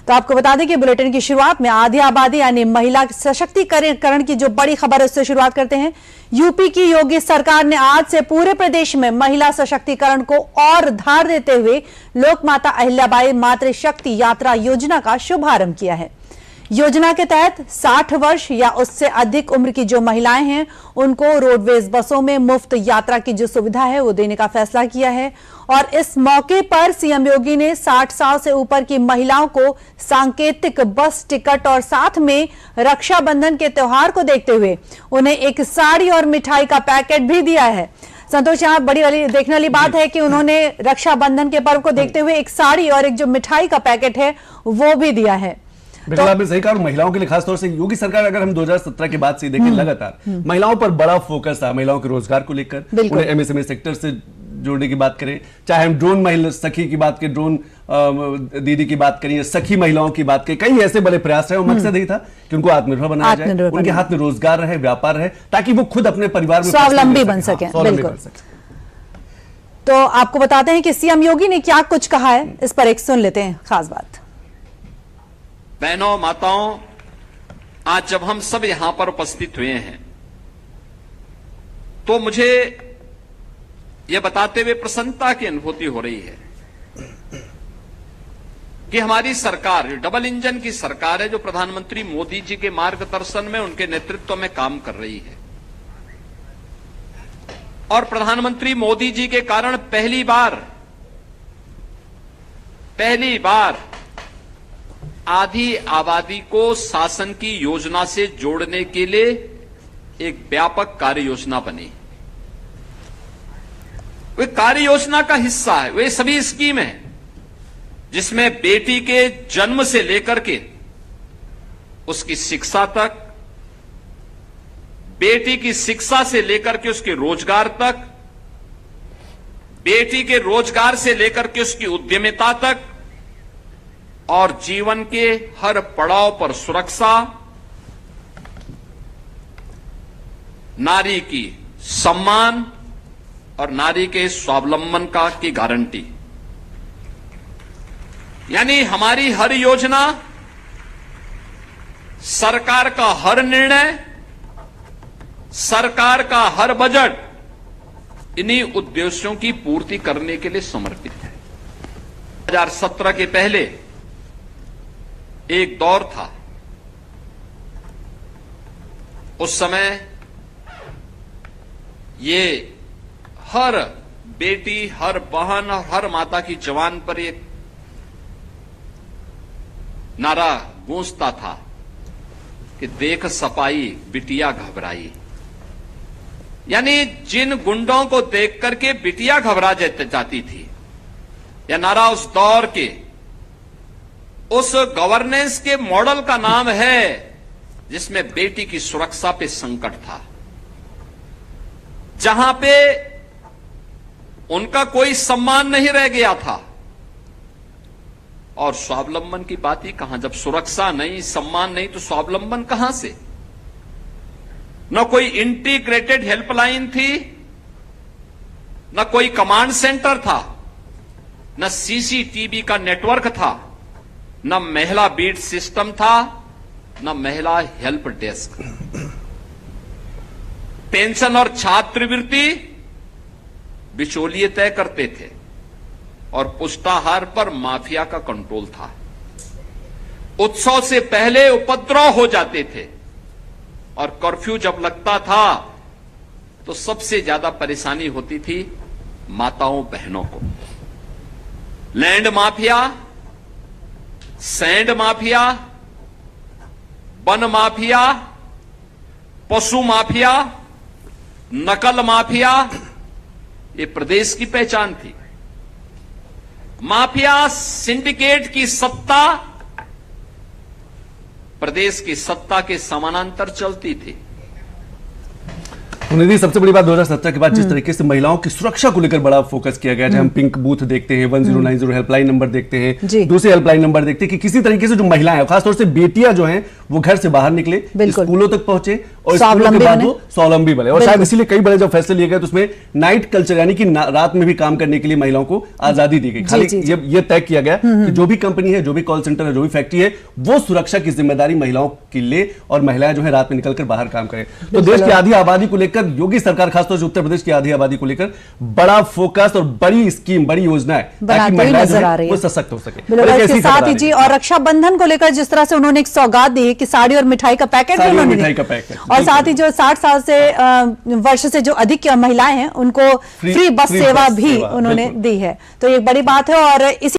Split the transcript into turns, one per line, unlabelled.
तो आपको बता दें कि बुलेटिन की शुरुआत में आधी आबादी यानी महिला सशक्तिकरण की जो बड़ी खबर है उससे शुरुआत करते हैं। यूपी की योगी सरकार ने आज से पूरे प्रदेश में महिला सशक्तिकरण को और धार देते हुए लोकमाता अहिल्याबाई मातृशक्ति यात्रा योजना का शुभारंभ किया है। योजना के तहत 60 वर्ष या उससे अधिक उम्र की जो महिलाएं हैं उनको रोडवेज बसों में मुफ्त यात्रा की जो सुविधा है वो देने का फैसला किया है। और इस मौके पर सीएम योगी ने 60 साल से ऊपर की महिलाओं को सांकेतिक बस टिकट और साथ में रक्षाबंधन के त्योहार को देखते हुए उन्हें एक साड़ी और मिठाई का पैकेट भी दिया है। संतोष, यहाँ बड़ी वाली देखने वाली बात है कि उन्होंने रक्षाबंधन के पर्व को देखते हुए एक साड़ी और एक जो मिठाई का पैकेट है वो भी दिया है।
बिल्कुल आपने सही कहा। महिलाओं के लिए खासतौर से योगी सरकार, अगर हम 2017 के बाद से देखें, लगातार महिलाओं पर बड़ा फोकस था, महिलाओं के रोजगार को लेकर, उन्हें एमएसएमई सेक्टर से जोड़ने की बात करें, चाहे हम ड्रोन महिला सखी की बात करें, ड्रोन दीदी की बात करें, सखी महिलाओं की बात करें, कई ऐसे बड़े प्रयास रहे। मकसद यही था कि उनको आत्मनिर्भर बनाया जाए, उनके हाथ में रोजगार रहे, व्यापार रहे, ताकि वो खुद अपने परिवार में
स्वावलंबी बन सके। तो आपको बताते हैं कि सीएम योगी ने क्या कुछ कहा है, इस पर एक सुन लेते हैं खास बात।
बहनों, माताओं, आज जब हम सब यहां पर उपस्थित हुए हैं तो मुझे यह बताते हुए प्रसन्नता की अनुभूति हो रही है कि हमारी सरकार डबल इंजन की सरकार है, जो प्रधानमंत्री मोदी जी के मार्गदर्शन में, उनके नेतृत्व में काम कर रही है। और प्रधानमंत्री मोदी जी के कारण पहली बार आधी आबादी को शासन की योजना से जोड़ने के लिए एक व्यापक कार्य योजना बनी। वे कार्य योजना का हिस्सा है, वे सभी स्कीम है जिसमें बेटी के जन्म से लेकर के उसकी शिक्षा तक, बेटी की शिक्षा से लेकर के उसके रोजगार तक, बेटी के रोजगार से लेकर के उसकी उद्यमिता तक और जीवन के हर पड़ाव पर सुरक्षा, नारी की सम्मान और नारी के स्वावलंबन की गारंटी। यानी हमारी हर योजना, सरकार का हर निर्णय, सरकार का हर बजट इन्हीं उद्देश्यों की पूर्ति करने के लिए समर्पित है। 2017 के पहले एक दौर था, उस समय ये हर बेटी, हर बहन और हर माता की जबान पर एक नारा गूंजता था कि देख सपाई बिटिया घबराई। यानी जिन गुंडों को देख करके बिटिया घबरा जाती थी, यह नारा उस दौर के, उस गवर्नेंस के मॉडल का नाम है जिसमें बेटी की सुरक्षा पे संकट था, जहां पे उनका कोई सम्मान नहीं रह गया था। और स्वावलंबन की बात ही कहां, जब सुरक्षा नहीं, सम्मान नहीं, तो स्वावलंबन कहां से? न कोई इंटीग्रेटेड हेल्पलाइन थी, न कोई कमांड सेंटर था, न सीसीटीवी का नेटवर्क था, न महिला बीट सिस्टम था, न महिला हेल्प डेस्क। पेंशन और छात्रवृत्ति बिचौलिए तय करते थे और पुष्टाहार पर माफिया का कंट्रोल था। उत्सव से पहले उपद्रव हो जाते थे और कर्फ्यू जब लगता था तो सबसे ज्यादा परेशानी होती थी माताओं बहनों को। Land mafia, sand mafia, one mafia, पशु माफिया, नकल माफिया, ये प्रदेश की पहचान थी। माफिया सिंडिकेट की सत्ता प्रदेश की सत्ता के समानांतर चलती थी।
निधि, सबसे बड़ी बात 2017 के बाद जिस तरीके से महिलाओं की सुरक्षा को लेकर बड़ा फोकस किया गया, हम पिंक बूथ देखते हैं, 1090 हेल्पलाइन नंबर देखते हैं, दूसरे हेल्पलाइन नंबर देखते हैं कि किसी तरीके से जो महिलाएं, खासतौर से बेटियां जो हैं, वो घर से बाहर निकले, स्कूलों तक पहुंचे और स्कूलों के बाद वो स्वावलंबी बने। और शायद इसीलिए कई बड़े जब फैसले लिए गए तो उसमें नाइट कल्चर यानी कि रात में भी काम करने के लिए महिलाओं को आजादी दी गई। खाली ये तय किया गया कि जो भी कंपनी है, जो भी कॉल सेंटर है, जो भी फैक्ट्री है, वो सुरक्षा की जिम्मेदारी महिलाओं के लिए और महिलाएं जो है रात में निकलकर बाहर काम करें। तो देश की आधी आबादी को लेकर योगी सरकार, खासतौर से उत्तर प्रदेश की आधी आबादी को लेकर बड़ा फोकस और बड़ी स्कीम, बड़ी योजना है ताकि महिलाएं जो है वो सशक्त हो सके।
इसके साथ ही जी, और रक्षाबंधन को लेकर जिस तरह से उन्होंने एक सौगात दी कि साड़ी और मिठाई का पैकेट भी उन्होंने दिया, और साथ ही जो 60 साल से वर्ष से जो अधिक महिलाएं हैं उनको फ्री बस सेवा भी उन्होंने दी है। तो ये बड़ी बात है। और इसी